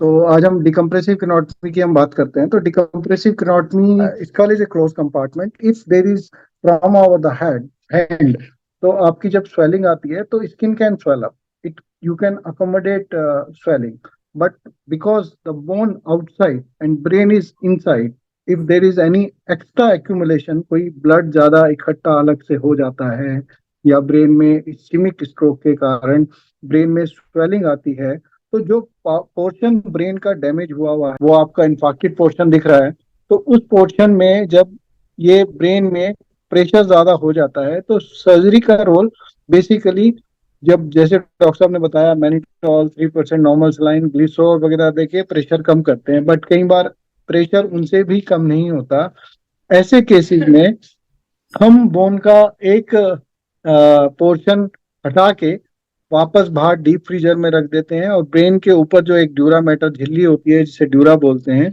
तो आज हम डिकम्प्रेसिव क्रेनोटमी की हम बात करते हैं। तो डिकम्प्रेसिव क्रेनोटमी इसका is a close compartment. If there is trauma over the head hand, तो आपकी जब स्वेलिंग आती है तो skin can swell up, it you can accommodate swelling, but because the bone outside and brain is inside, if there is any extra accumulation, कोई blood ज्यादा इकट्ठा अलग से हो जाता है या ब्रेन में इस्केमिक स्ट्रोक के कारण ब्रेन में स्वेलिंग आती है, तो जो पोर्शन ब्रेन का डैमेज हुआ है वो आपका इन्फाक्टेड पोर्शन दिख रहा है। तो उस पोर्शन में जब ये ब्रेन में प्रेशर ज्यादा हो जाता है तो सर्जरी का रोल बेसिकली, जब जैसे डॉक्टर साहब ने बताया मैनिटोल 3% नॉर्मल सलाइन ग्लिसोल वगैरह देके प्रेशर कम करते हैं, बट कई बार प्रेशर उनसे भी कम नहीं होता। ऐसे केसेस में हम बोन का एक पोर्शन हटा के वापस बाहर डीप फ्रीजर में रख देते हैं और ब्रेन के ऊपर जो एक ड्यूरा मैटर झिल्ली होती है जिसे ड्यूरा बोलते हैं,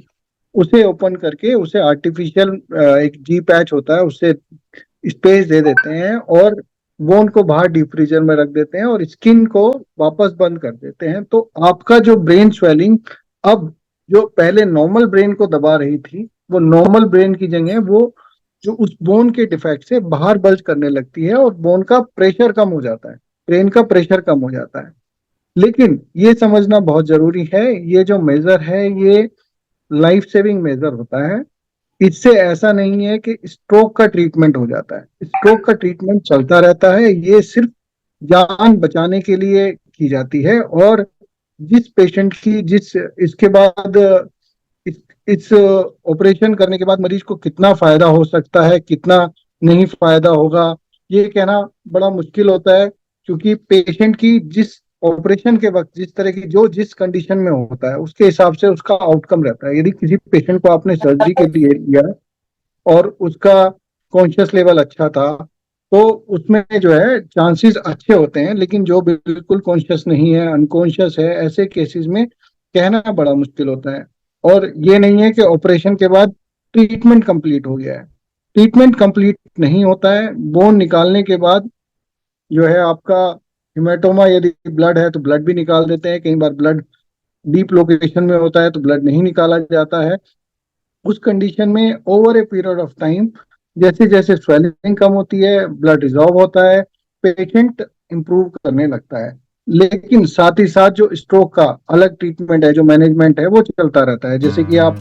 उसे ओपन करके उसे आर्टिफिशियल एक जी पैच होता है उससे स्पेस दे देते हैं और बोन को बाहर डीप फ्रीजर में रख देते हैं और स्किन को वापस बंद कर देते हैं। तो आपका जो ब्रेन स्वेलिंग अब जो पहले नॉर्मल ब्रेन को दबा रही थी, वो नॉर्मल ब्रेन की जगह वो जो उस बोन के डिफेक्ट से बाहर बल्ज करने लगती है और बोन का प्रेशर कम हो जाता है, ब्रेन का प्रेशर कम हो जाता है। लेकिन ये समझना बहुत जरूरी है, ये जो मेजर है ये लाइफ सेविंग मेजर होता है। इससे ऐसा नहीं है कि स्ट्रोक का ट्रीटमेंट हो जाता है, स्ट्रोक का ट्रीटमेंट चलता रहता है। ये सिर्फ जान बचाने के लिए की जाती है और जिस पेशेंट की जिस इसके बाद इस ऑपरेशन करने के बाद मरीज को कितना फायदा हो सकता है कितना नहीं फायदा होगा, ये कहना बड़ा मुश्किल होता है, क्योंकि पेशेंट की जिस ऑपरेशन के वक्त जिस तरह की जो जिस कंडीशन में होता है उसके हिसाब से उसका आउटकम रहता है। यदि किसी पेशेंट को आपने सर्जरी के लिए लिया और उसका कॉन्शियस लेवल अच्छा था तो उसमें जो है चांसेस अच्छे होते हैं, लेकिन जो बिल्कुल कॉन्शियस नहीं है, अनकॉन्शियस है, ऐसे केसेस में कहना बड़ा मुश्किल होता है। और ये नहीं है कि ऑपरेशन के बाद ट्रीटमेंट कंप्लीट हो गया है, ट्रीटमेंट कंप्लीट नहीं होता है। बोन निकालने के बाद जो है आपका हिमेटोमा, यदि ब्लड है तो ब्लड भी निकाल देते हैं, कई बार ब्लड डीप लोकेशन में होता है तो ब्लड नहीं निकाला जाता है। उस कंडीशन में over a period of time जैसे जैसे स्वेलिंग कम होती है, ब्लड रिजॉल्व होता है, पेशेंट इंप्रूव करने लगता है। लेकिन साथ ही साथ जो स्ट्रोक का अलग ट्रीटमेंट है, जो मैनेजमेंट है, वो चलता रहता है। जैसे कि आप